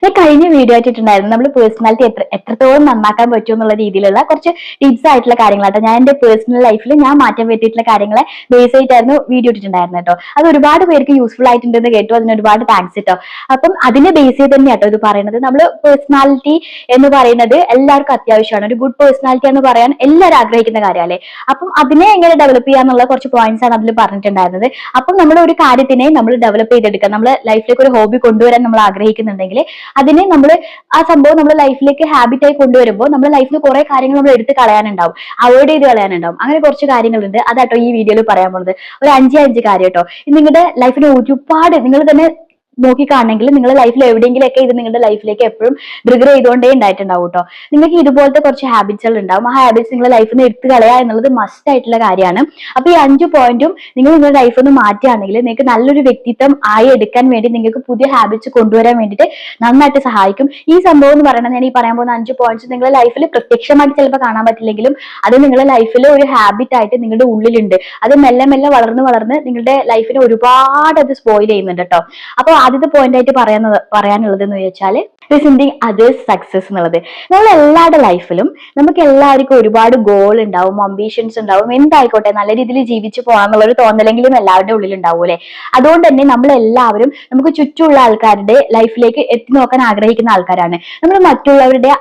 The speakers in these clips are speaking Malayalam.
ഞാൻ കഴിഞ്ഞ വീഡിയോ ആയിട്ടുണ്ടായിരുന്നു നമ്മൾ പേഴ്സണാലിറ്റി എത്രത്തോളം നന്നാക്കാൻ പറ്റും എന്നുള്ള രീതിയിലുള്ള കുറച്ച് ടിപ്സ് ആയിട്ടുള്ള കാര്യങ്ങളാട്ടോ. ഞാൻ എന്റെ പേഴ്സണൽ ലൈഫിൽ ഞാൻ മാറ്റം വരുത്തിയിട്ടുള്ള കാര്യങ്ങളെ ബേസ് ആയിട്ടായിരുന്നു വീഡിയോ ഇട്ടിട്ടുണ്ടായിരുന്നു കേട്ടോ. അത് ഒരുപാട് പേർക്ക് യൂസ്ഫുൾ ആയിട്ടുണ്ടെന്ന് കേട്ടു. അതിന് ഒരുപാട് താങ്ക്സ് കേട്ടോ. അപ്പം അതിനെ ബേസ് ചെയ്ത് തന്നെ കേട്ടോ ഇത് പറയുന്നത്. നമ്മൾ പേഴ്സണാലിറ്റി എന്ന് പറയുന്നത് എല്ലാവർക്കും അത്യാവശ്യമാണ്. ഒരു ഗുഡ് പേഴ്സണാലിറ്റി എന്ന് പറയാൻ എല്ലാവരും ആഗ്രഹിക്കുന്ന കാര്യമല്ലേ. അപ്പം അതിനെ എങ്ങനെ ഡെവലപ്പ് ചെയ്യാന്നുള്ള കുറച്ച് പോയിന്റ്സ് ആണ് അതിൽ പറഞ്ഞിട്ടുണ്ടായിരുന്നത്. അപ്പം നമ്മൾ ഒരു കാര്യത്തിനെ നമ്മൾ ഡെവലപ്പ് ചെയ്തെടുക്കുക. നമ്മൾ ലൈഫിലേക്ക് ഒരു ഹോബി കൊണ്ടുവരാൻ നമ്മൾ ആഗ്രഹിക്കുന്നുണ്ടെങ്കിൽ അതിനെ നമ്മൾ ആ സംഭവം നമ്മുടെ ലൈഫിലേക്ക് ഹാബിറ്റ് ആയി കൊണ്ടുവരുമ്പോൾ നമ്മുടെ ലൈഫിൽ കുറെ കാര്യങ്ങൾ നമ്മൾ എടുത്ത് കളയാനുണ്ടാവും, അവോയ്ഡ് ചെയ്ത് കളയാനുണ്ടാവും. അങ്ങനെ കുറച്ച് കാര്യങ്ങളുണ്ട്. അതാട്ടോ ഈ വീഡിയോയിൽ പറയാൻ പോകുന്നത്. ഒരു അഞ്ച് കാര്യം കേട്ടോ. നിങ്ങളുടെ ലൈഫിന് ഒരുപാട് നിങ്ങൾ തന്നെ നോക്കിക്കാണെങ്കിൽ നിങ്ങളുടെ ലൈഫിൽ എവിടെയെങ്കിലൊക്കെ ഇത് നിങ്ങളുടെ ലൈഫിലേക്ക് എപ്പോഴും ട്രിഗർ ചെയ്തുകൊണ്ടേ ഉണ്ടായിട്ടുണ്ടാവും കേട്ടോ. നിങ്ങൾക്ക് ഇതുപോലത്തെ കുറച്ച് ഹാബിറ്റ്സുകൾ ഉണ്ടാവും. ആ ഹാബിറ്റ്സ് നിങ്ങളുടെ ലൈഫിൽ നിന്ന് എടുത്തു കളയുക എന്നുള്ളത് മസ്റ്റ് ആയിട്ടുള്ള കാര്യമാണ്. അപ്പൊ ഈ 5 പോയിന്റും നിങ്ങൾ നിങ്ങളുടെ ലൈഫിൽ നിന്ന് മാറ്റുകയാണെങ്കിൽ നിങ്ങൾക്ക് നല്ലൊരു വ്യക്തിത്വം ആയി എടുക്കാൻ വേണ്ടി നിങ്ങൾക്ക് പുതിയ ഹാബിറ്റ്സ് കൊണ്ടുവരാൻ വേണ്ടിയിട്ട് നന്നായിട്ട് സഹായിക്കും. ഈ സംഭവം എന്ന് പറയുന്നത് ഞാൻ ഈ പറയാൻ പോകുന്ന 5 പോയിന്റ്സ് നിങ്ങളുടെ ലൈഫിൽ പ്രത്യക്ഷമായിട്ട് ചിലപ്പോൾ കാണാൻ പറ്റില്ലെങ്കിലും അത് നിങ്ങളുടെ ലൈഫിൽ ഒരു ഹാബിറ്റ് ആയിട്ട് നിങ്ങളുടെ ഉള്ളിലുണ്ട്. അത് മെല്ലെ മെല്ലെ വളർന്ന് നിങ്ങളുടെ ലൈഫിനെ ഒരുപാട് അത് സ്പോയിൽ ചെയ്യുന്നുണ്ട് കേട്ടോ. അപ്പൊ ആദ്യത്തെ പോയിന്റ് ആയിട്ട് പറയാനുള്ളത് എന്ന് വെച്ചാൽ റിസെന്റിങ് അതേഴ്സ് സക്സസ് എന്നുള്ളത്. നമ്മൾ എല്ലാവരുടെ ലൈഫിലും നമുക്ക് എല്ലാവർക്കും ഒരുപാട് ഗോൾ ഉണ്ടാവും, അംബീഷൻസ് ഉണ്ടാവും. എന്തായിക്കോട്ടെ നല്ല രീതിയിൽ ജീവിച്ചു പോകാന്നുള്ളൊരു തോന്നലെങ്കിലും എല്ലാവരുടെ ഉള്ളിൽ ഉണ്ടാവും അല്ലെ. അതുകൊണ്ട് തന്നെ നമ്മൾ എല്ലാവരും നമുക്ക് ചുറ്റുമുള്ള ആൾക്കാരുടെ ലൈഫിലേക്ക് എത്തി നോക്കാൻ ആഗ്രഹിക്കുന്ന ആൾക്കാരാണ്. നമ്മൾ മറ്റുള്ളവരുടെ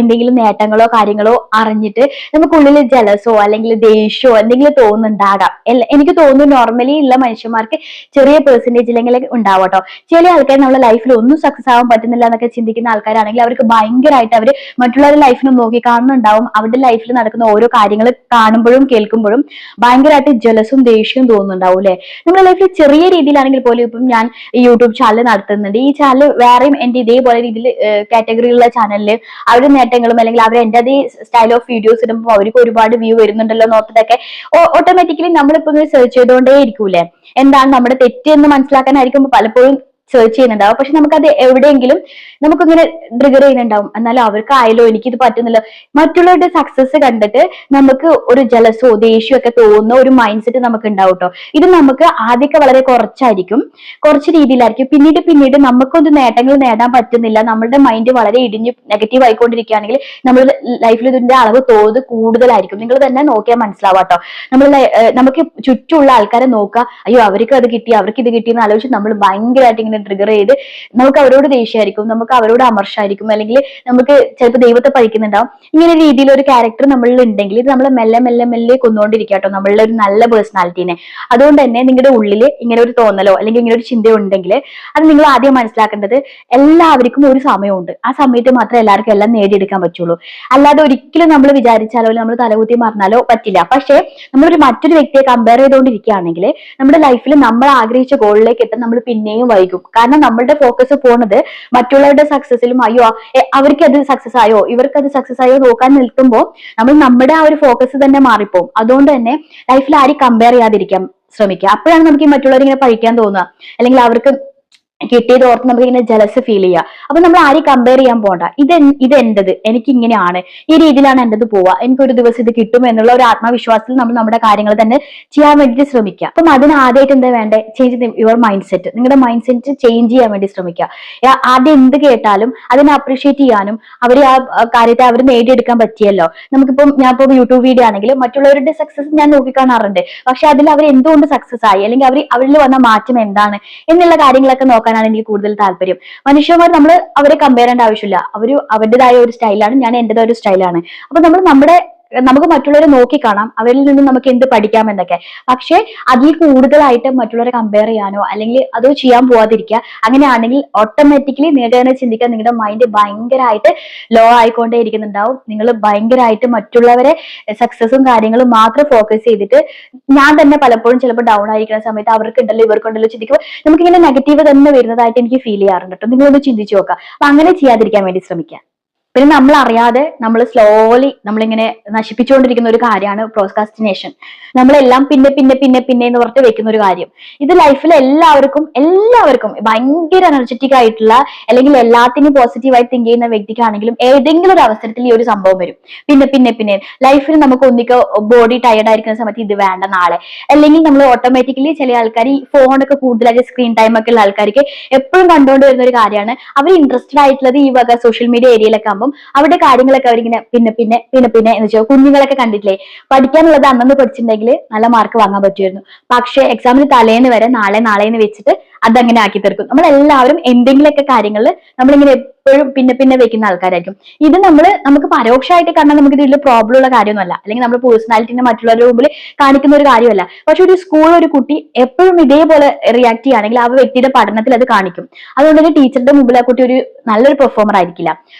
എന്തെങ്കിലും നേട്ടങ്ങളോ കാര്യങ്ങളോ അറിഞ്ഞിട്ട് നമുക്കുള്ളിൽ ജലസോ അല്ലെങ്കിൽ ദേഷ്യമോ എന്തെങ്കിലും തോന്നുന്നുണ്ടാകാം. എനിക്ക് തോന്നുന്നു നോർമലി ഉള്ള മനുഷ്യന്മാർക്ക് ചെറിയ പെർസെന്റേജിലെങ്കിലും ഉണ്ടാവും കേട്ടോ. ചില ആൾക്കാർ നമ്മുടെ ലൈഫിൽ ഒന്നും സക്സസ് ആവാൻ പറ്റുന്നില്ല എന്നൊക്കെ ചിന്തിക്കുന്ന ആൾക്കാരാണെങ്കിൽ അവർക്ക് ഭയങ്കരമായിട്ട് അവർ മറ്റുള്ളവരുടെ ലൈഫിനെ നോക്കി കാണുന്നുണ്ടാവും. അവരുടെ ലൈഫിൽ നടക്കുന്ന ഓരോ കാര്യങ്ങൾ കാണുമ്പോഴും കേൾക്കുമ്പോഴും ഭയങ്കരമായിട്ട് ജലസും ദേഷ്യവും തോന്നുന്നുണ്ടാവും അല്ലെ. നമ്മുടെ ലൈഫിൽ ചെറിയ രീതിയിലാണെങ്കിൽ പോലും ഇപ്പം ഞാൻ ഈ യൂട്യൂബ് ചാനൽ നടത്തുന്നുണ്ട്. ഈ ചാനൽ വേറെയും എന്റെ ഇതേപോലെ രീതിയിൽ കാറ്റഗറിയുള്ള ചാനലിൽ അവരുടെ നേട്ടങ്ങളും അല്ലെങ്കിൽ അവർ എന്റെ അതേ സ്റ്റൈൽ ഓഫ് വീഡിയോസ് ഇടുമ്പോൾ അവർക്ക് ഒരുപാട് വ്യൂ വരുന്നുണ്ടല്ലോ നോക്കിട്ടൊക്കെ ഓട്ടോമാറ്റിക്കലി നമ്മളിപ്പോ സെർച്ച് ചെയ്തുകൊണ്ടേ ഇരിക്കൂലേ എന്താണ് നമ്മുടെ തെറ്റ് എന്ന് മനസ്സിലാക്കാനായിരിക്കും പലപ്പോഴും സെർച്ച് ചെയ്യുന്നുണ്ടാവും. പക്ഷെ നമുക്കത് എവിടെയെങ്കിലും നമുക്കിങ്ങനെ ട്രിഗർ ചെയ്യുന്നുണ്ടാവും. എന്നാലും അവർക്ക് ആയാലോ എനിക്കിത് പറ്റുന്നില്ല. മറ്റുള്ളവരുടെ സക്സസ് കണ്ടിട്ട് നമുക്ക് ഒരു ജലസോ ദേഷ്യമോ ഒക്കെ തോന്നുന്ന ഒരു മൈൻഡ് സെറ്റ് നമുക്ക് ഉണ്ടാവും കേട്ടോ. ഇത് നമുക്ക് ആദ്യമൊക്കെ വളരെ കുറച്ച് രീതിയിലായിരിക്കും. പിന്നീട് നമുക്കൊന്നും നേട്ടങ്ങൾ നേടാൻ പറ്റുന്നില്ല, നമ്മളുടെ മൈൻഡ് വളരെ ഇടിഞ്ഞ് നെഗറ്റീവ് ആയിക്കൊണ്ടിരിക്കുകയാണെങ്കിൽ നമ്മുടെ ലൈഫിൽ ഇതിന്റെ അളവ് തോത് കൂടുതലായിരിക്കും. നിങ്ങൾ തന്നെ നോക്കിയാൽ മനസ്സിലാവാട്ടോ. നമുക്ക് ചുറ്റുമുള്ള ആൾക്കാരെ നോക്കുക, അയ്യോ അവർക്ക് അത് കിട്ടി അവർക്ക് ഇത് കിട്ടി എന്ന് ആലോചിച്ച് നമ്മൾ ഭയങ്കരമായിട്ട് ഇങ്ങനെ ട്രിഗർ ചെയ്ത് നമുക്ക് അവരോട് ദേഷ്യമായിരിക്കും, നമുക്ക് അവരോട് അമർഷമായിരിക്കും, അല്ലെങ്കിൽ നമുക്ക് ചിലപ്പോൾ ദൈവത്തെ പഴിക്കുന്നുണ്ടാവും. ഇങ്ങനെ രീതിയിൽ ഒരു ക്യാരക്ടർ നമ്മളിൽ ഉണ്ടെങ്കിൽ ഇത് നമ്മളെ മെല്ലെ കൊന്നുകൊണ്ടിരിക്കുക കേട്ടോ നമ്മളുടെ ഒരു നല്ല പേഴ്സണാലിറ്റീനെ. അതുകൊണ്ട് തന്നെ നിങ്ങളുടെ ഉള്ളിൽ ഇങ്ങനെ ഒരു തോന്നലോ അല്ലെങ്കിൽ ഇങ്ങനെ ഒരു ചിന്തയോ ഉണ്ടെങ്കിൽ അത് നിങ്ങൾ ആദ്യം മനസ്സിലാക്കേണ്ടത് എല്ലാവർക്കും ഒരു സമയമുണ്ട്. ആ സമയത്ത് മാത്രമേ എല്ലാവർക്കും എല്ലാം നേടിയെടുക്കാൻ പറ്റുള്ളൂ. അല്ലാതെ ഒരിക്കലും നമ്മൾ വിചാരിച്ചാലോ നമ്മൾ തലകുത്തി മറിഞ്ഞാലോ പറ്റില്ല. പക്ഷെ നമ്മളൊരു മറ്റൊരു വ്യക്തിയെ കമ്പയർ ചെയ്തുകൊണ്ടിരിക്കുകയാണെങ്കിൽ നമ്മുടെ ലൈഫിൽ നമ്മൾ ആഗ്രഹിച്ച ഗോളിലേക്ക് എത്താൻ നമ്മൾ പിന്നെയും വൈകും. കാരണം നമ്മളുടെ ഫോക്കസ് പോകുന്നത് മറ്റുള്ളവരുടെ സക്സസിലും അയ്യോ അവർക്ക് അത് സക്സസ് ആയോ ഇവർക്ക് അത് സക്സസ് ആയോ നോക്കാൻ നിൽക്കുമ്പോൾ നമ്മൾ നമ്മുടെ ആ ഒരു ഫോക്കസ് തന്നെ മാറിപ്പോകും. അതുകൊണ്ട് തന്നെ ലൈഫിൽ ആരും കമ്പയർ ചെയ്യാതിരിക്കാൻ ശ്രമിക്കുക. അപ്പോഴാണ് നമുക്ക് ഈ മറ്റുള്ളവർ ഇങ്ങനെ പഠിക്കാൻ തോന്നുക, അല്ലെങ്കിൽ അവർക്ക് കിട്ടിയത് ഓർത്ത് നമുക്ക് ഇങ്ങനെ ജലസ് ഫീൽ ചെയ്യുക. അപ്പൊ നമ്മൾ ആരും കമ്പയർ ചെയ്യാൻ പോകണ്ട. ഇത് എന്റേത്, എനിക്ക് ഇങ്ങനെയാണ്, ഈ രീതിയിലാണ് എന്റേത് പോവുക, എനിക്കൊരു ദിവസം ഇത് കിട്ടും എന്നുള്ള ഒരു ആത്മവിശ്വാസത്തിൽ നമ്മൾ നമ്മുടെ കാര്യങ്ങൾ തന്നെ ചെയ്യാൻ വേണ്ടിയിട്ട് ശ്രമിക്കുക. അപ്പം അതിന് ആദ്യമായിട്ട് എന്താ വേണ്ടേ, ചേഞ്ച് യുവർ മൈൻഡ് സെറ്റ്. നിങ്ങളുടെ മൈൻഡ് സെറ്റ് ചേഞ്ച് ചെയ്യാൻ വേണ്ടി ശ്രമിക്കുക. ആദ്യം എന്ത് കേട്ടാലും അതിനെ അപ്രീഷിയേറ്റ് ചെയ്യാനും അവർ ആ കാര്യത്തെ അവർ നേടിയെടുക്കാൻ പറ്റിയല്ലോ. നമുക്കിപ്പം ഞാനിപ്പോ യൂട്യൂബ് വീഡിയോ ആണെങ്കിൽ മറ്റുള്ളവരുടെ സക്സസ് ഞാൻ നോക്കിക്കാണാറുണ്ട്. പക്ഷെ അതിൽ അവർ എന്തുകൊണ്ട് സക്സസ് ആയി അല്ലെങ്കിൽ അവരിൽ വന്ന മാറ്റം എന്താണ് എന്നുള്ള കാര്യങ്ങളൊക്കെ നോക്കാനാണ് എനിക്ക് കൂടുതൽ താല്പര്യം. മനുഷ്യന്മാർ നമ്മൾ അവരെ കമ്പയർ ചെയ്യേണ്ട ആവശ്യമില്ല. അവരുടേതായ ഒരു സ്റ്റൈലാണ്, ഞാൻ എന്റേതായ ഒരു സ്റ്റൈലാണ്. അപ്പൊ നമുക്ക് മറ്റുള്ളവരെ നോക്കിക്കാണാം, അവരിൽ നിന്ന് നമുക്ക് എന്ത് പഠിക്കാം എന്നൊക്കെ. പക്ഷെ അതിൽ കൂടുതലായിട്ട് മറ്റുള്ളവരെ കമ്പയർ ചെയ്യാനോ അല്ലെങ്കിൽ അത് ചെയ്യാൻ പോവാതിരിക്കുക. അങ്ങനെയാണെങ്കിൽ ഓട്ടോമാറ്റിക്കലി നിങ്ങൾക്ക് തന്നെ ചിന്തിക്കാൻ നിങ്ങളുടെ മൈൻഡ് ഭയങ്കരമായിട്ട് ലോ ആയിക്കൊണ്ടേ ഇരിക്കുന്നുണ്ടാവും. നിങ്ങൾ ഭയങ്കരമായിട്ട് മറ്റുള്ളവരെ സക്സസും കാര്യങ്ങളും മാത്രം ഫോക്കസ് ചെയ്തിട്ട് ഞാൻ തന്നെ പലപ്പോഴും ചിലപ്പോൾ ഡൗൺ ആയിരിക്കുന്ന സമയത്ത് അവർക്കുണ്ടല്ലോ ഇവർക്കുണ്ടല്ലോ ചിന്തിക്കുമ്പോൾ നമുക്കിങ്ങനെ നെഗറ്റീവ് തന്നെ വരുന്നതായിട്ട് എനിക്ക് ഫീൽ ചെയ്യാറുണ്ട് കേട്ടോ. നിങ്ങളൊന്ന് ചിന്തിച്ചു നോക്കുക. അപ്പൊ അങ്ങനെ ചെയ്യാതിരിക്കാൻ വേണ്ടി ശ്രമിക്കുക. പിന്നെ നമ്മൾ അറിയാതെ നമ്മൾ സ്ലോലി നമ്മളിങ്ങനെ നശിപ്പിച്ചുകൊണ്ടിരിക്കുന്ന ഒരു കാര്യമാണ് പ്രോസ്കാസ്റ്റിനേഷൻ. നമ്മളെല്ലാം പിന്നെ പിന്നെ പിന്നെ പിന്നെ എന്ന് പറഞ്ഞിട്ട് വെക്കുന്ന ഒരു കാര്യം. ഇത് ലൈഫിൽ എല്ലാവർക്കും ഭയങ്കര എനർജറ്റിക് ആയിട്ടുള്ള, അല്ലെങ്കിൽ എല്ലാത്തിനും പോസിറ്റീവായി തിങ്ക് ചെയ്യുന്ന വ്യക്തിക്കാണെങ്കിലും ഏതെങ്കിലും ഒരു അവസരത്തിൽ ഈ ഒരു സംഭവം വരും. പിന്നെ പിന്നെ പിന്നെ ലൈഫിൽ നമുക്ക് ഒന്നിക്കോ ബോഡി ടയർഡ് ആയിരിക്കുന്ന സമയത്ത് ഇത് വേണ്ട നാളെ, അല്ലെങ്കിൽ നമ്മൾ ഓട്ടോമാറ്റിക്കലി ചില ആൾക്കാർ ഈ ഫോണൊക്കെ കൂടുതലായിട്ട് സ്ക്രീൻ ടൈം ഒക്കെ ഉള്ള ആൾക്കാർക്ക് എപ്പോഴും കണ്ടുകൊണ്ട് വരുന്ന ഒരു കാര്യമാണ്, അവർ ഇൻട്രസ്റ്റഡ് ആയിട്ടുള്ളത് ഈ വക സോഷ്യൽ മീഡിയ ഏരിയയിലൊക്കെ ആകുമ്പോൾ അവരുടെ കാര്യങ്ങളൊക്കെ അവരിങ്ങനെ പിന്നെ പിന്നെ പിന്നെ പിന്നെ എന്ന് വെച്ചാൽ കുഞ്ഞുങ്ങളൊക്കെ കണ്ടിട്ടില്ലേ, പഠിക്കാനുള്ളത് അന്നന്ന് പഠിച്ചിട്ടുണ്ടെങ്കിൽ നല്ല മാർക്ക് വാങ്ങാൻ പറ്റുമായിരുന്നു. പക്ഷെ എക്സാമിന് തലേന്ന് വരെ നാളെ നാളെന്ന് വെച്ചിട്ട് അതങ്ങനെ ആക്കി തീർക്കും. നമ്മളെല്ലാവരും എന്തെങ്കിലുമൊക്കെ കാര്യങ്ങളിൽ നമ്മളിങ്ങനെ എപ്പോഴും പിന്നെ പിന്നെ വെക്കുന്ന ആൾക്കാരായിരിക്കും. ഇത് നമുക്ക് പരോക്ഷമായിട്ട് കാണാൻ നമുക്ക് ഇതിൽ പ്രോബ്ലം ഉള്ള കാര്യമൊന്നുമല്ല, അല്ലെങ്കിൽ നമ്മുടെ പേഴ്സണാലിറ്റിനെ മറ്റുള്ളവരുടെ മുമ്പിൽ കാണിക്കുന്ന ഒരു കാര്യമല്ല. പക്ഷെ ഒരു സ്കൂൾ ഒരു കുട്ടി എപ്പോഴും ഇതേപോലെ റിയാക്ട് ചെയ്യുകയാണെങ്കിൽ ആ വ്യക്തിയുടെ പഠനത്തിൽ അത് കാണിക്കും. അതുകൊണ്ട് തന്നെ ടീച്ചറുടെ മുമ്പിൽ ആ കുട്ടി ഒരു നല്ലൊരു പെർഫോമർ ആയിരിക്കില്ല.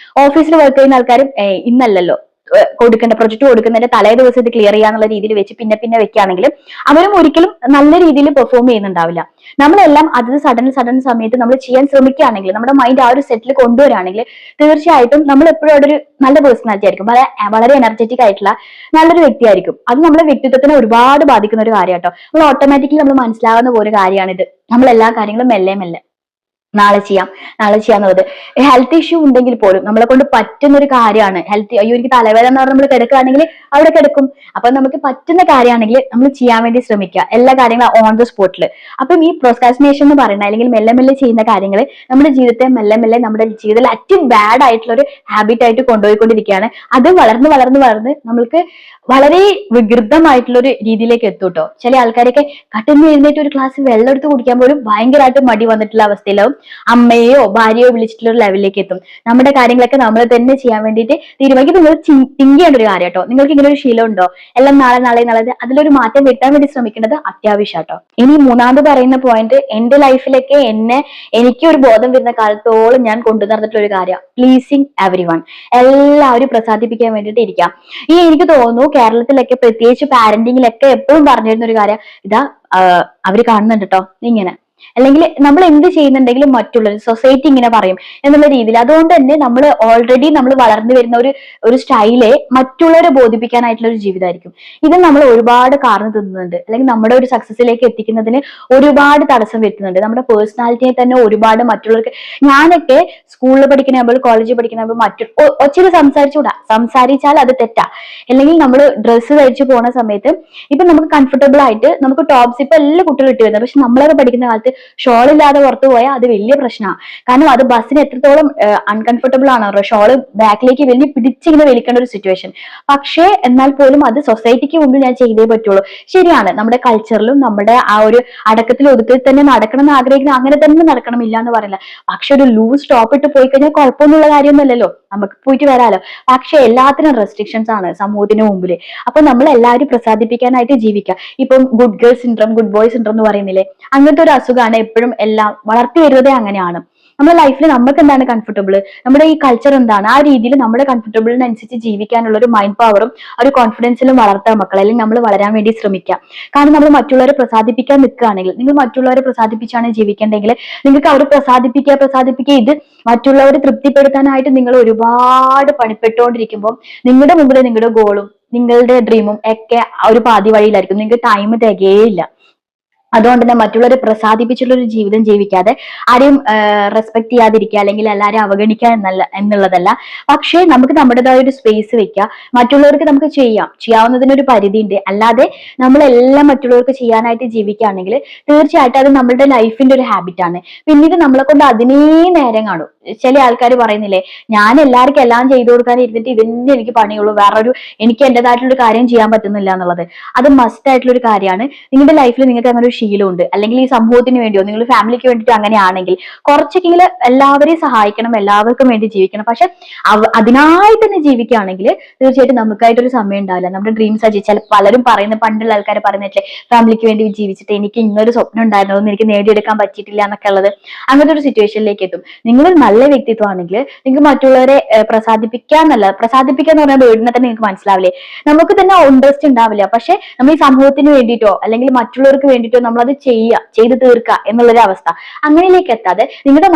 ഓഫീസിൽ വർക്ക് ചെയ്യുന്ന ആൾക്കാരും ഇന്നല്ലല്ലോ കൊടുക്കേണ്ട പ്രൊജക്ട് കൊടുക്കുന്നതിന്റെ തലേ ദിവസം ഇത് ക്ലിയർ ചെയ്യാന്നുള്ള രീതിയിൽ വെച്ച് പിന്നെ പിന്നെ വെക്കുകയാണെങ്കിൽ അവരും ഒരിക്കലും നല്ല രീതിയിൽ പെർഫോം ചെയ്യുന്നുണ്ടാവില്ല. നമ്മളെല്ലാം അത് സഡൻ സമയത്ത് നമ്മൾ ചെയ്യാൻ ശ്രമിക്കുകയാണെങ്കിൽ, നമ്മുടെ മൈൻഡ് ആ ഒരു സെറ്റിൽ കൊണ്ടുവരികയാണെങ്കിൽ തീർച്ചയായിട്ടും നമ്മൾ എപ്പോഴും അവിടെ ഒരു നല്ല പേഴ്സണാലിറ്റി ആയിരിക്കും, വളരെ എനർജറ്റിക് ആയിട്ടുള്ള നല്ലൊരു വ്യക്തിയായിരിക്കും. അത് നമ്മുടെ വ്യക്തിത്വത്തിനെ ഒരുപാട് ബാധിക്കുന്ന ഒരു കാര്യം കേട്ടോ. നമ്മൾ ഓട്ടോമാറ്റിക്കലി നമ്മൾ മനസ്സിലാകുന്ന ഒരു കാര്യമാണിത്. നമ്മൾ എല്ലാ കാര്യങ്ങളും മെല്ലെ മെല്ലെ നാളെ ചെയ്യാന്നുള്ളത്. ഹെൽത്ത് ഇഷ്യൂ ഉണ്ടെങ്കിൽ പോലും നമ്മളെ കൊണ്ട് പറ്റുന്ന ഒരു കാര്യമാണ്. അയ്യോ എനിക്ക് തലവേദന എന്ന് പറഞ്ഞാൽ നമ്മൾ കിടക്കുകയാണെങ്കിൽ അവിടെ കിടക്കും. അപ്പൊ നമുക്ക് പറ്റുന്ന കാര്യമാണെങ്കിൽ നമ്മൾ ചെയ്യാൻ വേണ്ടി ശ്രമിക്കുക, എല്ലാ കാര്യങ്ങളും ഓൺ ദ സ്പോട്ടിൽ. അപ്പം ഈ പ്രോസ്കാസ്റ്റിനേഷൻ എന്ന് പറയുന്നത്, അല്ലെങ്കിൽ മെല്ലെ മെല്ലെ ചെയ്യുന്ന കാര്യങ്ങൾ നമ്മുടെ ജീവിതത്തെ മെല്ലെ മെല്ലെ നമ്മുടെ ജീവിതത്തിൽ ഏറ്റവും ബാഡ് ആയിട്ടുള്ള ഒരു ഹാബിറ്റ് ആയിട്ട് കൊണ്ടുപോയിക്കൊണ്ടിരിക്കുകയാണ്. അത് വളർന്ന് നമ്മൾക്ക് വളരെ വികൃതമായിട്ടുള്ള ഒരു രീതിയിലേക്ക് എത്തും കേട്ടോ. ചില ആൾക്കാരൊക്കെ കട്ടിന്ന് എഴുന്നേറ്റ് ഒരു ഗ്ലാസ് വെള്ളം എടുത്ത് കുടിക്കാൻ പോലും ഭയങ്കരമായിട്ട് മടി വന്നിട്ടുള്ള അവസ്ഥയിലാവും അമ്മയോ ഭാര്യയോ വിളിച്ചിട്ടുള്ള ഒരു ലെവലിലേക്ക് എത്തും. നമ്മുടെ കാര്യങ്ങളൊക്കെ നമ്മൾ തന്നെ ചെയ്യാൻ വേണ്ടിയിട്ട് തീരുമാനിക്കും. നിങ്ങൾ തിങ്ക് ചെയ്യേണ്ട ഒരു കാര്യം കേട്ടോ. നിങ്ങൾക്ക് ഇങ്ങനെ ഒരു ശീലം ഉണ്ടോ? എല്ലാം നാളെ അതിലൊരു മാറ്റം വരുത്താൻ വേണ്ടി ശ്രമിക്കേണ്ടത് അത്യാവശ്യം കേട്ടോ. ഇനി മൂന്നാമത് പറയുന്ന പോയിന്റ്, എന്റെ ലൈഫിലൊക്കെ എനിക്ക് ഒരു ബോധം വരുന്ന കാലത്തോളം ഞാൻ കൊണ്ടു നടന്നിട്ടുള്ള ഒരു കാര്യം, പ്ലീസിങ് എവരി വൺ. എല്ലാവരും പ്രസാദിപ്പിക്കാൻ വേണ്ടിയിട്ട് ഇരിക്കാം. എനിക്ക് തോന്നുന്നു കേരളത്തിലൊക്കെ പ്രത്യേകിച്ച് പാരന്റിങ്ങിലൊക്കെ എപ്പോഴും പറഞ്ഞിരുന്ന ഒരു കാര്യം ഇതാ, അവര് കാണുന്നുണ്ട് കേട്ടോ ഇങ്ങനെ, അല്ലെങ്കിൽ നമ്മൾ എന്ത് ചെയ്യുന്നുണ്ടെങ്കിലും മറ്റുള്ളവർ സൊസൈറ്റി ഇങ്ങനെ പറയും എന്നുള്ള രീതിയിൽ. അതുകൊണ്ട് തന്നെ നമ്മൾ ഓൾറെഡി നമ്മൾ വളർന്നു വരുന്ന ഒരു സ്റ്റൈലെ മറ്റുള്ളവരെ ബോധിപ്പിക്കാനായിട്ടുള്ള ഒരു ജീവിതമായിരിക്കും. ഇത് നമ്മൾ ഒരുപാട് കാർന്ന് തിന്നുന്നുണ്ട്, അല്ലെങ്കിൽ നമ്മുടെ ഒരു സക്സസിലേക്ക് എത്തിക്കുന്നതിന് ഒരുപാട് തടസ്സം വരുത്തുന്നുണ്ട്. നമ്മുടെ പേഴ്സണാലിറ്റിയെ തന്നെ ഒരുപാട് മറ്റുള്ളവർക്ക്, ഞാനൊക്കെ സ്കൂളിൽ പഠിക്കുന്ന കോളേജിൽ പഠിക്കുന്ന ഒച്ചിരി സംസാരിച്ചാൽ അത് തെറ്റാ. അല്ലെങ്കിൽ നമ്മൾ ഡ്രസ്സ് ധരിച്ചു പോണ സമയത്ത് ഇപ്പൊ നമുക്ക് കംഫർട്ടബിൾ ആയിട്ട് നമുക്ക് ടോപ്സ് ഇപ്പൊ എല്ലാ കുട്ടികളും ഇട്ട് വരുന്നത്, പക്ഷെ നമ്മളൊക്കെ പഠിക്കുന്ന കാലത്ത് ഷോൾ ഇല്ലാതെ പുറത്തു പോയാൽ അത് വലിയ പ്രശ്നമാണ്. കാരണം അത് ബസ്സിന് എത്രത്തോളം അൺകംഫർട്ടബിൾ ആണോ ഷോള് ബാക്കിലേക്ക് വലിയ പിടിച്ചിങ്ങനെ വലിക്കേണ്ട ഒരു സിറ്റുവേഷൻ. പക്ഷേ എന്നാൽ പോലും അത് സൊസൈറ്റിക്ക് മുമ്പിൽ ഞാൻ ചെയ്തേ പറ്റുള്ളൂ. ശരിയാണ്, നമ്മുടെ കൾച്ചറിലും നമ്മുടെ ആ ഒരു അടക്കത്തിൽ ഒതുക്കത്തിൽ തന്നെ നടക്കണം എന്ന് ആഗ്രഹിക്കുന്ന അങ്ങനെ തന്നെ നടക്കണമില്ല എന്ന് പറയില്ല. പക്ഷെ ഒരു ലൂസ് ടോപ്പ് ഇട്ട് പോയി കഴിഞ്ഞാൽ കുഴപ്പമൊന്നുള്ള കാര്യമൊന്നുമല്ലല്ലോ, നമുക്ക് പോയിട്ട് വരാലോ. പക്ഷെ എല്ലാത്തിനും റെസ്ട്രിക്ഷൻസ് ആണ് സമൂഹത്തിന് മുമ്പിൽ. അപ്പൊ നമ്മൾ എല്ലാവരും പ്രസാദിപ്പിക്കാനായിട്ട് ജീവിക്കുക. ഇപ്പം good girl syndrome, good boy syndrome എന്ന് പറയുന്നില്ലേ, അങ്ങനത്തെ ഒരു അസുഖമാണ് എപ്പോഴും എല്ലാം വളർത്തി വരുന്നതേ അങ്ങനെയാണ്. നമ്മുടെ ലൈഫിൽ നമുക്ക് എന്താണ് കംഫർട്ടബിൾ, നമ്മുടെ ഈ കൾച്ചർ എന്താണ്, ആ രീതിയിൽ നമ്മുടെ കംഫർട്ടബിളിനനുസരിച്ച് ജീവിക്കാനുള്ള ഒരു മൈൻഡ് പവറും ഒരു കോൺഫിഡൻസിലും വളർത്താൻ മക്കളെ, അല്ലെങ്കിൽ നമ്മൾ വളരാൻ വേണ്ടി ശ്രമിക്കാം. കാരണം നമ്മൾ മറ്റുള്ളവരെ പ്രസാദിപ്പിക്കാൻ നിൽക്കുകയാണെങ്കിൽ, നിങ്ങൾ മറ്റുള്ളവരെ പ്രസാദിപ്പിച്ചാണ് ജീവിക്കേണ്ടെങ്കിൽ നിങ്ങൾക്ക് അവർ പ്രസാദിപ്പിക്കുക ഇത് മറ്റുള്ളവരെ തൃപ്തിപ്പെടുത്താനായിട്ട് നിങ്ങൾ ഒരുപാട് പണിപ്പെട്ടുകൊണ്ടിരിക്കുമ്പോൾ നിങ്ങളുടെ മുമ്പിൽ നിങ്ങളുടെ ഗോളും നിങ്ങളുടെ ഡ്രീമും ഒക്കെ ഒരു പാതി വഴിയിലായിരിക്കും. നിങ്ങൾക്ക് ടൈം തികയേയില്ല. അതുകൊണ്ട് തന്നെ മറ്റുള്ളവരെ പ്രസാദിപ്പിച്ചുള്ള ഒരു ജീവിതം ജീവിക്കാതെ ആരെയും റെസ്പെക്ട് ചെയ്യാതിരിക്കുക, അല്ലെങ്കിൽ എല്ലാവരും അവഗണിക്കുക എന്നുള്ളതല്ല. പക്ഷേ നമുക്ക് നമ്മുടേതായ ഒരു സ്പേസ് വെക്കുക. മറ്റുള്ളവർക്ക് നമുക്ക് ചെയ്യാവുന്നതിനൊരു പരിധി ഉണ്ട്. അല്ലാതെ നമ്മളെല്ലാം മറ്റുള്ളവർക്ക് ചെയ്യാനായിട്ട് ജീവിക്കുകയാണെങ്കിൽ തീർച്ചയായിട്ടും അത് നമ്മുടെ ലൈഫിന്റെ ഒരു ഹാബിറ്റാണ്. പിന്നീട് നമ്മളെ കൊണ്ട് അതിനേ നേരം കാണും. ചില ആൾക്കാർ പറയുന്നില്ലേ, ഞാൻ എല്ലാവർക്കും എല്ലാം ചെയ്തു കൊടുക്കാൻ ഇരുന്നിട്ട് ഇതിന്റെ എനിക്ക് പണിയുള്ളൂ, എനിക്ക് എന്റേതായിട്ടുള്ള ഒരു കാര്യം ചെയ്യാൻ പറ്റുന്നില്ല എന്നുള്ളത്. അത് മസ്റ്റ് ആയിട്ടുള്ള ഒരു കാര്യമാണ്. നിങ്ങളുടെ ലൈഫിൽ നിങ്ങൾക്ക് അങ്ങനെ ഒരു ശീലമുണ്ട്, അല്ലെങ്കിൽ ഈ സമൂഹത്തിന് വേണ്ടിയോ നിങ്ങൾ ഫാമിലിക്ക് വേണ്ടിയിട്ടോ അങ്ങനെയാണെങ്കിൽ കുറച്ചൊക്കെങ്കിലും എല്ലാവരെയും സഹായിക്കണം, എല്ലാവർക്കും വേണ്ടി ജീവിക്കണം. പക്ഷെ അതിനായിട്ട് തന്നെ ജീവിക്കുകയാണെങ്കിൽ തീർച്ചയായിട്ടും നമുക്കായിട്ടൊരു സമയം ഉണ്ടാവില്ല. നമ്മുടെ ഡ്രീംസ് പലരും പറയുന്ന, പണ്ടുള്ള ആൾക്കാർ പറയുന്നില്ലേ, ഫാമിലിക്ക് വേണ്ടി ജീവിച്ചിട്ട് എനിക്ക് ഇന്നൊരു സ്വപ്നം ഉണ്ടായിരുന്നു, അതൊന്നും എനിക്ക് നേടിയെടുക്കാൻ പറ്റിയിട്ടില്ല എന്നൊക്കെ ഉള്ളത്. അങ്ങനത്തെ ഒരു സിറ്റുവേഷനിലേക്ക് എത്തും. നിങ്ങൾ നല്ല വ്യക്തിത്വമാണെങ്കിൽ നിങ്ങൾക്ക് മറ്റുള്ളവരെ പ്രസാദിപ്പിക്കുക എന്ന് പറഞ്ഞാൽ വീടിനെ തന്നെ നിങ്ങൾക്ക് മനസ്സിലാവില്ലേ, നമുക്ക് തന്നെ ഇൻട്രസ്റ്റ് ഉണ്ടാവില്ല. പക്ഷെ നമ്മൾ ഈ സമൂഹത്തിന് വേണ്ടിയിട്ടോ അല്ലെങ്കിൽ മറ്റുള്ളവർക്ക് വേണ്ടിയിട്ടോ നമ്മളത് ചെയ്ത് തീർക്കുക എന്നുള്ളൊരു അവസ്ഥ. അങ്ങനെയിലേക്ക് എത്താതെ നിങ്ങളുടെ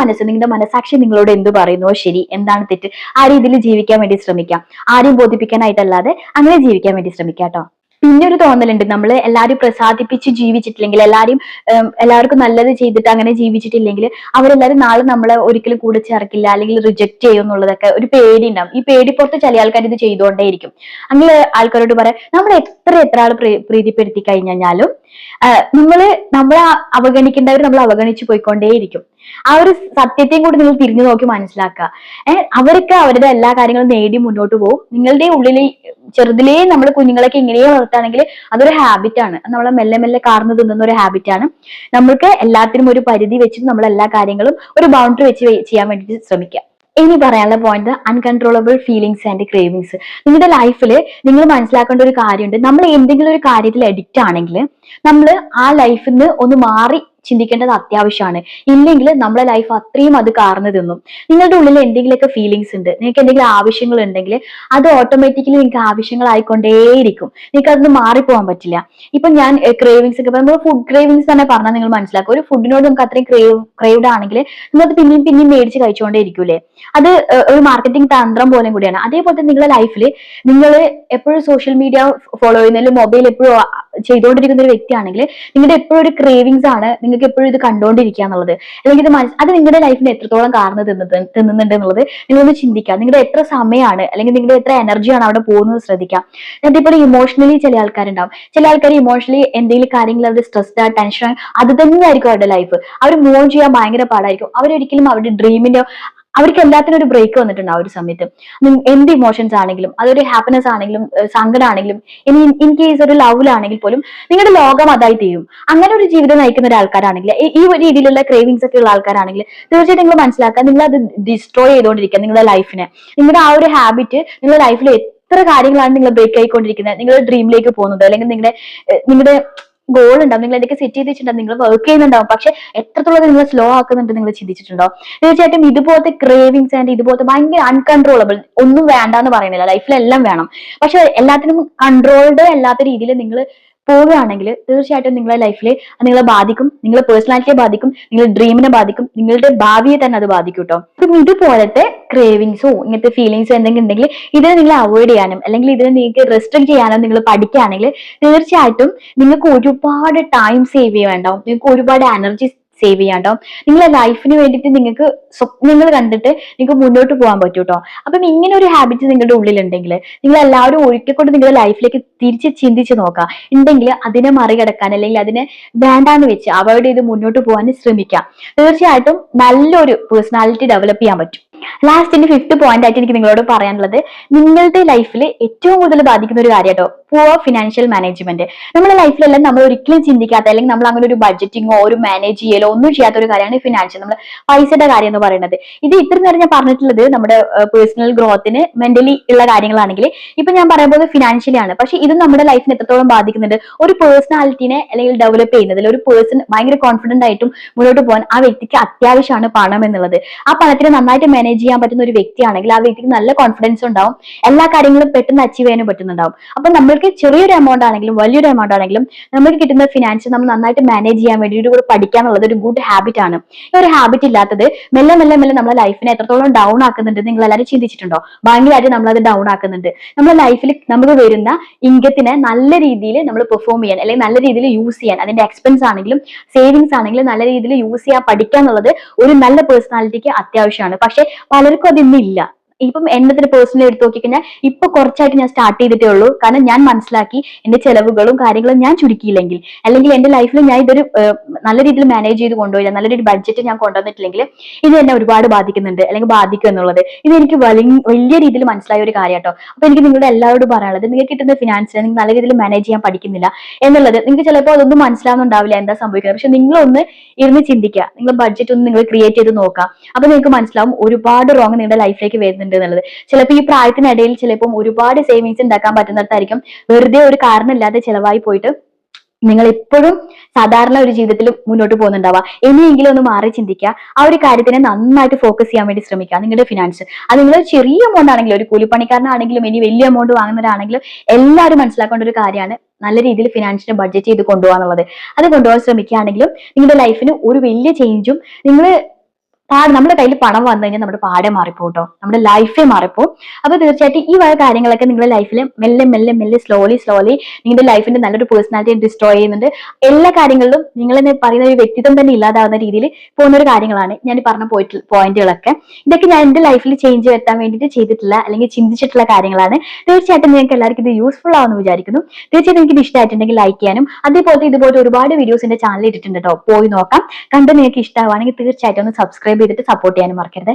മനസ്സാക്ഷി നിങ്ങളോട് എന്ത് പറയുന്നോ ശരി, എന്താണ് തെറ്റ്, ആ രീതിയിൽ ജീവിക്കാൻ വേണ്ടി ശ്രമിക്കാം. ആരെയും ബോധിപ്പിക്കാനായിട്ടല്ലാതെ അങ്ങനെ ജീവിക്കാൻ വേണ്ടി ശ്രമിക്കാം കേട്ടോ. പിന്നെ ഒരു തോന്നലുണ്ട്, നമ്മൾ എല്ലാവരും പ്രസാദിപ്പിച്ച് ജീവിച്ചിട്ടില്ലെങ്കിൽ, എല്ലാവർക്കും നല്ലത് ചെയ്തിട്ട് അങ്ങനെ ജീവിച്ചിട്ടില്ലെങ്കിൽ അവരെല്ലാവരും നാളെ നമ്മളെ ഒരിക്കലും കൂടെ ചേർക്കില്ല, അല്ലെങ്കിൽ റിജക്ട് ചെയ്യും എന്നുള്ളതൊക്കെ ഒരു പേടി ഉണ്ടാവും. ഈ പേടിപ്പുറത്ത് ചില ആൾക്കാർ ഇത് ചെയ്തുകൊണ്ടേയിരിക്കും. അങ്ങനെ ആൾക്കാരോട് പറയാം, നമ്മൾ എത്ര ആൾ പ്രീതിപ്പെടുത്തി കഴിഞ്ഞാലും നമ്മളെ അവഗണിക്കേണ്ടവർ നമ്മൾ അവഗണിച്ചു പോയിക്കൊണ്ടേയിരിക്കും. ആ ഒരു സത്യത്തെയും കൂടി നിങ്ങൾ തിരിഞ്ഞു നോക്കി മനസ്സിലാക്കുക. അവരൊക്കെ അവരുടെ എല്ലാ കാര്യങ്ങളും നേടി മുന്നോട്ട് പോകും. നിങ്ങളുടെ ഉള്ളിൽ ചെറുതിലേ നമ്മൾ കുഞ്ഞുങ്ങളൊക്കെ ഇങ്ങനെയേ വളർത്തുകയാണെങ്കിൽ അതൊരു ഹാബിറ്റാണ്, നമ്മളെ മെല്ലെ മെല്ലെ കാർന്നു തിന്നുന്ന ഒരു ഹാബിറ്റാണ്. നമ്മൾക്ക് എല്ലാത്തിനും ഒരു പരിധി വെച്ചിട്ട് നമ്മൾ എല്ലാ കാര്യങ്ങളും ഒരു ബൗണ്ടറി വെച്ച് ചെയ്യാൻ വേണ്ടിയിട്ട് ശ്രമിക്കുക. ഇനി പറയാനുള്ള point uncontrollable feelings and cravings. നിങ്ങളുടെ ലൈഫിൽ നിങ്ങൾ മനസ്സിലാക്കേണ്ട ഒരു കാര്യമുണ്ട്, നമ്മൾ എന്തെങ്കിലും ഒരു കാര്യത്തിൽ അഡിക്റ്റ് ആണെങ്കിൽ നമ്മൾ ആ ലൈഫിൽ നിന്ന് ഒന്ന് മാറി ചിന്തിക്കേണ്ടത് അത്യാവശ്യമാണ്. ഇല്ലെങ്കിൽ നമ്മുടെ ലൈഫ് അത്രയും അത് കാർന്നു തിന്നും. നിങ്ങളുടെ ഉള്ളിൽ എന്തെങ്കിലുമൊക്കെ ഫീലിങ്സ് ഉണ്ട്, നിങ്ങൾക്ക് എന്തെങ്കിലും ആവശ്യങ്ങൾ ഉണ്ടെങ്കിൽ അത് ഓട്ടോമാറ്റിക്കലി നിങ്ങൾക്ക് ആവശ്യങ്ങളായിക്കൊണ്ടേയിരിക്കും. നിങ്ങൾക്ക് അതൊന്ന് മാറിപ്പോകാൻ പറ്റില്ല. ഇപ്പൊ ഞാൻ ക്രേവിങ്സ് ഒക്കെ നമ്മൾ ഫുഡ് ക്രേവിങ്സ് തന്നെ പറഞ്ഞാൽ നിങ്ങൾ മനസ്സിലാക്കും. ഒരു ഫുഡിനോട് നമുക്ക് അത്രയും ക്രേവ്ഡ് ആണെങ്കിൽ നമ്മളത് പിന്നെയും മേടിച്ച് കഴിച്ചുകൊണ്ടേ ഇരിക്കൂലേ. അത് ഒരു മാർക്കറ്റിംഗ് തന്ത്രം പോലെ കൂടിയാണ്. അതേപോലെ തന്നെ നിങ്ങളുടെ ലൈഫിൽ നിങ്ങൾ എപ്പോഴും സോഷ്യൽ മീഡിയ ഫോളോ ചെയ്യുന്ന, മൊബൈൽ എപ്പോഴും ചെയ്തുകൊണ്ടിരിക്കുന്ന ഒരു വ്യക്തിയാണെങ്കിൽ നിങ്ങളുടെ എപ്പോഴും ഒരു ക്രേവിങ്സ് ആണ്, നിങ്ങൾക്ക് എപ്പോഴും ഇത് കണ്ടുകൊണ്ടിരിക്കുക എന്നുള്ളത്. അല്ലെങ്കിൽ അത് നിങ്ങളുടെ ലൈഫിന് എത്രത്തോളം കാർന്ന് തിന്നുന്നുണ്ട് എന്നുള്ളത് നിങ്ങളൊന്ന് ചിന്തിക്കുക. നിങ്ങളുടെ എത്ര സമയമാണ് അല്ലെങ്കിൽ നിങ്ങളുടെ എത്ര എനർജിയാണ് അവിടെ പോകുന്നത് ശ്രദ്ധിക്കാം. അതേപോലെ ഇമോഷണലി ചില ആൾക്കാരുണ്ടാവും. ചില ആൾക്കാർ ഇമോഷണലി എന്തെങ്കിലും കാര്യങ്ങൾ അവർ സ്ട്രെസ്ഡ് ടെൻഷൻ അത് തന്നെയായിരിക്കും അവരുടെ ലൈഫ്. അവർ മൂവ് ഓൺ ചെയ്യാൻ ഭയങ്കര പാടായിരിക്കും. അവരൊരിക്കലും അവരുടെ ഡ്രീമിന്റെ അവർക്ക് എല്ലാത്തിനും ഒരു ബ്രേക്ക് വന്നിട്ടുണ്ട് ആ ഒരു സമയത്ത്. എന്ത് ഇമോഷൻസ് ആണെങ്കിലും, അതൊരു ഹാപ്പിനെസ് ആണെങ്കിലും സങ്കടമാണെങ്കിലും, ഇൻ കേസ് ഒരു ലവിലാണെങ്കിൽ പോലും നിങ്ങളുടെ ലോകം അതായി തീരും. അങ്ങനെ ഒരു ജീവിതം നയിക്കുന്ന ഒരു ആൾക്കാരാണെങ്കിൽ, ഈ ഒരു രീതിയിലുള്ള ക്രേവിങ്സ് ഒക്കെ ഉള്ള ആൾക്കാരാണെങ്കിൽ തീർച്ചയായിട്ടും നിങ്ങൾ മനസ്സിലാക്കുക, നിങ്ങൾ അത് ഡിസ്ട്രോയ് ചെയ്തുകൊണ്ടിരിക്കുക നിങ്ങളുടെ ലൈഫിനെ. നിങ്ങളുടെ ആ ഒരു ഹാബിറ്റ് നിങ്ങളുടെ ലൈഫിൽ എത്ര കാര്യങ്ങളാണ് നിങ്ങൾ ബ്രേക്ക് ആയിക്കൊണ്ടിരിക്കുന്നത്. നിങ്ങളുടെ ഡ്രീമിലേക്ക് പോകുന്നത്, അല്ലെങ്കിൽ നിങ്ങളുടെ ഗോൾ ഉണ്ടാവും, നിങ്ങൾ എന്തൊക്കെ സെറ്റ് ചെയ്ത് വെച്ചിട്ടുണ്ടാവും, നിങ്ങൾ വർക്ക് ചെയ്യുന്നുണ്ടാവും. പക്ഷെ എത്രത്തോളം നിങ്ങൾ സ്ലോ ആക്കുന്നുണ്ട് നിങ്ങൾ ചിന്തിച്ചിട്ടുണ്ടോ? തീർച്ചയായിട്ടും ഇതുപോലത്തെ ക്രേവിങ്സ് ആൻഡ് ഇതുപോലത്തെ ഭയങ്കര അൺകൺട്രോളബിൾ ഒന്നും വേണ്ട എന്ന് പറയുന്നില്ല, ലൈഫിലെല്ലാം വേണം. പക്ഷെ എല്ലാത്തിനും കൺട്രോൾഡ് അല്ലാത്ത രീതിയിൽ നിങ്ങൾ പോവുകയാണെങ്കിൽ തീർച്ചയായിട്ടും നിങ്ങളുടെ ലൈഫിൽ നിങ്ങളെ ബാധിക്കും, നിങ്ങളുടെ പേഴ്സണാലിറ്റിയെ ബാധിക്കും, നിങ്ങളുടെ ഡ്രീമിനെ ബാധിക്കും, നിങ്ങളുടെ ഭാവിയെ തന്നെ അത് ബാധിക്കും കേട്ടോ. അപ്പം ഇതുപോലത്തെ ക്രേവിങ്സോ ഇങ്ങനത്തെ ഫീലിങ്സോ എന്തെങ്കിലും ഉണ്ടെങ്കിൽ ഇതിനെ നിങ്ങൾ അവോയ്ഡ് ചെയ്യാനും അല്ലെങ്കിൽ ഇതിനെ നിങ്ങൾക്ക് റെസ്ട്രിക്ട് ചെയ്യാനോ നിങ്ങൾ പഠിക്കുകയാണെങ്കിൽ തീർച്ചയായിട്ടും നിങ്ങൾക്ക് ഒരുപാട് ടൈം സേവ് ചെയ്യാണ്ടാവും, നിങ്ങൾക്ക് ഒരുപാട് എനർജി സേവ് ചെയ്യാണ്ടാവും. നിങ്ങളെ ലൈഫിന് വേണ്ടിയിട്ട് നിങ്ങൾക്ക് സ്വപ്നങ്ങൾ കണ്ടിട്ട് നിങ്ങൾക്ക് മുന്നോട്ട് പോകാൻ പറ്റും കേട്ടോ. അപ്പം ഇങ്ങനെ ഒരു ഹാബിറ്റ് നിങ്ങളുടെ ഉള്ളിലുണ്ടെങ്കിൽ നിങ്ങൾ എല്ലാവരും ഒരിക്കൽ നിങ്ങളുടെ ലൈഫിലേക്ക് തിരിച്ച് ചിന്തിച്ച് നോക്കാം. ഉണ്ടെങ്കിൽ അതിനെ മറികടക്കാൻ അല്ലെങ്കിൽ അതിനെ വേണ്ടാന്ന് വെച്ച് അവോയ്ഡ് ചെയ്ത് മുന്നോട്ട് പോകാൻ ശ്രമിക്കാം. തീർച്ചയായിട്ടും നല്ലൊരു പേഴ്സണാലിറ്റി ഡെവലപ്പ് ചെയ്യാൻ പറ്റും. ലാസ്റ്റിന്റെ 5th പോയിന്റ് ആയിട്ട് എനിക്ക് നിങ്ങളോട് പറയാനുള്ളത്, നിങ്ങളുടെ ലൈഫിൽ ഏറ്റവും കൂടുതൽ ബാധിക്കുന്ന ഒരു കാര്യം കേട്ടോ, പുവർ ഫിനാൻഷ്യൽ മാനേജ്മെന്റ്. നമ്മുടെ ലൈഫിലെല്ലാം നമ്മൾ ഒരിക്കലും ചിന്തിക്കാത്ത അല്ലെങ്കിൽ നമ്മൾ അങ്ങനെ ഒരു ബഡ്ജറ്റിങ്ങോ ഒരു മാനേജ് ചെയ്യലോ ഒന്നും ചെയ്യാത്ത ഒരു കാര്യമാണ് ഫിനാൻഷ്യൽ, നമ്മൾ പൈസയുടെ കാര്യം എന്ന് പറയുന്നത്. ഇത് ഇത്ര നേരം ഞാൻ പറഞ്ഞിട്ടുള്ളത് നമ്മുടെ പേഴ്സണൽ ഗ്രോത്തിന് മെന്റലി ഉള്ള കാര്യങ്ങളാണെങ്കിൽ ഇപ്പൊ ഞാൻ പറയുമ്പോൾ ഫിനാൻഷ്യലി ആണ്. പക്ഷെ ഇത് നമ്മുടെ ലൈഫിനെ എത്രത്തോളം ബാധിക്കുന്നുണ്ട്, ഒരു പേഴ്സണാലിറ്റിനെ അല്ലെങ്കിൽ ഡെവലപ്പ് ചെയ്യുന്നതിൽ ഒരു പേഴ്സൺ ഭയങ്കര കോൺഫിഡന്റ് ആയിട്ടും മുന്നോട്ട് പോകാൻ ആ വ്യക്തിക്ക് അത്യാവശ്യമാണ് പണം എന്നുള്ളത്. ആ പണത്തിനെ നന്നായിട്ട് മാനേജ് ചെയ്യാൻ പറ്റുന്ന ഒരു വ്യക്തിയാണെങ്കിൽ ആ വ്യക്തിക്ക് നല്ല കോൺഫിഡൻസ് ഉണ്ടാവും, എല്ലാ കാര്യങ്ങളും പെട്ടെന്ന് അച്ചീവ് ചെയ്യാനും പറ്റുന്നുണ്ടാവും. അപ്പൊ നമ്മൾക്ക് ചെറിയൊരു എമൗണ്ട് ആണെങ്കിലും വലിയൊരു എമൗണ്ട് ആണെങ്കിലും നമുക്ക് കിട്ടുന്ന ഫിനാൻസ് നമ്മൾ നന്നായിട്ട് മാനേജ് ചെയ്യാൻ വേണ്ടി കൂടെ പഠിക്കുക എന്നുള്ളത് ഒരു ഗുഡ് ഹാബിറ്റ് ആണ്. ഈ ഒരു ഹാബിറ്റ് ഇല്ലാത്തത് മെല്ലെ നമ്മുടെ ലൈഫിനെ എത്രത്തോളം ഡൗൺ ആക്കുന്നുണ്ട് നിങ്ങൾ എല്ലാവരും ചിന്തിച്ചിട്ടുണ്ടോ? ഭയങ്കരമായിട്ട് നമ്മളത് ഡൗൺ ആക്കുന്നുണ്ട്. നമ്മുടെ ലൈഫിൽ നമുക്ക് വരുന്ന ഇൻകത്തിനെ നല്ല രീതിയിൽ നമ്മൾ പെർഫോം ചെയ്യാൻ അല്ലെങ്കിൽ നല്ല രീതിയിൽ യൂസ് ചെയ്യാൻ, അതിന്റെ എക്സ്പെൻസ് ആണെങ്കിലും സേവിങ്സ് ആണെങ്കിലും നല്ല രീതിയിൽ യൂസ് ചെയ്യാൻ പഠിക്കുക എന്നുള്ളത് ഒരു നല്ല പേഴ്സണാലിറ്റിക്ക് അത്യാവശ്യമാണ്. പക്ഷെ പലർക്കും അത് ഇന്നില്ല. ഇപ്പം എന്നെ തന്നെ പേഴ്സണലി എടുത്ത് നോക്കിക്കഴിഞ്ഞാൽ ഇപ്പൊ കുറച്ചായിട്ട് ഞാൻ സ്റ്റാർട്ട് ചെയ്തിട്ടേ ഉള്ളൂ. കാരണം ഞാൻ മനസ്സിലാക്കി എന്റെ ചെലവുകളും കാര്യങ്ങളും ഞാൻ ചുരുക്കിയില്ലെങ്കിൽ അല്ലെങ്കിൽ എന്റെ ലൈഫിൽ ഞാൻ ഇതൊരു നല്ല രീതിയിൽ മാനേജ് ചെയ്ത് കൊണ്ടുപോയില്ല, നല്ലൊരു ബഡ്ജറ്റ് ഞാൻ കൊണ്ടുവന്നിട്ടില്ലെങ്കിൽ ഇത് എന്നെ ഒരുപാട് ബാധിക്കുന്നുണ്ട് അല്ലെങ്കിൽ ബാധിക്കും എന്നുള്ളത് ഇത് എനിക്ക് വലിയ രീതിയിൽ മനസ്സിലായ ഒരു കാര്യം കേട്ടോ. അപ്പൊ എനിക്ക് നിങ്ങളുടെ എല്ലാവരോടും പറയാനുള്ളത്, നിങ്ങൾക്ക് കിട്ടുന്ന ഫിനാൻസിനെ നിങ്ങൾ നല്ല രീതിയിൽ മാനേജ് ചെയ്യാൻ പഠിക്കുന്നില്ല എന്നുള്ളത്. നിങ്ങൾക്ക് ചിലപ്പോൾ അതൊന്നും മനസ്സിലാവുന്നുണ്ടാവില്ല എന്താ സംഭവിക്കുന്നത്. പക്ഷെ നിങ്ങളൊന്ന് ഇരുന്ന് ചിന്തിക്കുക, നിങ്ങൾ ബഡ്ജറ്റ് ഒന്ന് നിങ്ങൾ ക്രിയേറ്റ് ചെയ്ത് നോക്കാം. അപ്പൊ നിങ്ങൾക്ക് മനസ്സിലാവും ഒരുപാട് റോങ് നിങ്ങളുടെ ലൈഫിലേക്ക് വരുന്നുണ്ട് എന്നുള്ളത്. ചിലപ്പോൾ ഈ പ്രായത്തിനിടയിൽ ചിലപ്പോൾ ഒരുപാട് സേവിങ്സ് ഉണ്ടാക്കാൻ പറ്റുന്നിടത്തായിരിക്കും വെറുതെ ഒരു കാരണമില്ലാതെ ചിലവായി പോയിട്ട് നിങ്ങൾ എപ്പോഴും സാധാരണ ഒരു ജീവിതത്തിൽ മുന്നോട്ട് പോകുന്നുണ്ടാവുക. ഇനിയെങ്കിലും ഒന്ന് മാറി ചിന്തിക്കുക. ആ ഒരു കാര്യത്തിനെ നന്നായിട്ട് ഫോക്കസ് ചെയ്യാൻ വേണ്ടി ശ്രമിക്കുക. നിങ്ങളുടെ ഫിനാൻസ് അത് നിങ്ങൾ ചെറിയ എമൗണ്ട് ആണെങ്കിലും, ഒരു കൂലിപ്പണിക്കാരനാണെങ്കിലും ഇനി വലിയ എമൗണ്ട് വാങ്ങുന്നവരാണെങ്കിലും എല്ലാവരും മനസ്സിലാക്കേണ്ട ഒരു കാര്യമാണ് നല്ല രീതിയിൽ ഫിനാൻസിനെ ബഡ്ജറ്റ് ചെയ്ത് കൊണ്ടുപോകാന്നുള്ളത്. അത് കൊണ്ടുപോകാൻ ശ്രമിക്കുകയാണെങ്കിലും നിങ്ങളുടെ ലൈഫിന് ഒരു വലിയ ചേഞ്ചും നിങ്ങൾ നമ്മുടെ കയ്യിൽ പണം വന്നു കഴിഞ്ഞാൽ നമ്മുടെ പാടെ മാറിപ്പോ കേട്ടോ, നമ്മുടെ ലൈഫേ മാറിപ്പോ. അപ്പൊ തീർച്ചയായിട്ടും ഈ വക കാര്യങ്ങളൊക്കെ നിങ്ങളുടെ ലൈഫിൽ മെല്ലെ മെല്ലെ മെല്ലെ സ്ലോലി നിങ്ങളുടെ ലൈഫിന്റെ നല്ലൊരു പേഴ്സണാലിറ്റി ഡിസ്ട്രോയ് ചെയ്യുന്നുണ്ട്. എല്ലാ കാര്യങ്ങളിലും നിങ്ങൾ പറയുന്ന ഒരു വ്യക്തിത്വം തന്നെ ഇല്ലാതാവുന്ന രീതിയിൽ പോകുന്ന ഒരു കാര്യങ്ങളാണ് ഞാൻ പറഞ്ഞ പോയിന്റുകളൊക്കെ. ഇതൊക്കെ ഞാൻ എന്റെ ലൈഫിൽ ചേഞ്ച് വരുത്താൻ വേണ്ടിയിട്ട് ചെയ്തിട്ടില്ല അല്ലെങ്കിൽ ചിന്തിച്ചിട്ടുള്ള കാര്യങ്ങളാണ്. തീർച്ചയായിട്ടും നിങ്ങൾക്ക് എല്ലാവർക്കും ഇത് യൂസ്ഫുൾ ആവുമെന്ന് വിചാരിക്കുന്നു. തീർച്ചയായിട്ടും എനിക്ക് ഇത് ഇഷ്ടമായിട്ടുണ്ടെങ്കിൽ ലൈക്ക് ചെയ്യാനും, അതേപോലെ ഇതുപോലെ ഒരുപാട് വീഡിയോസ് എന്റെ ചാനലിൽ ഇട്ടിട്ടുണ്ട് കേട്ടോ, പോയി നോക്കാം. കണ്ട് നിങ്ങൾക്ക് ഇഷ്ടമാണെങ്കിൽ തീർച്ചയായിട്ടും ഒന്ന് സബ്സ്ക്രൈബ് ചെയ്തിട്ട് സപ്പോർട്ട് ചെയ്യാനും മറക്കരുത്.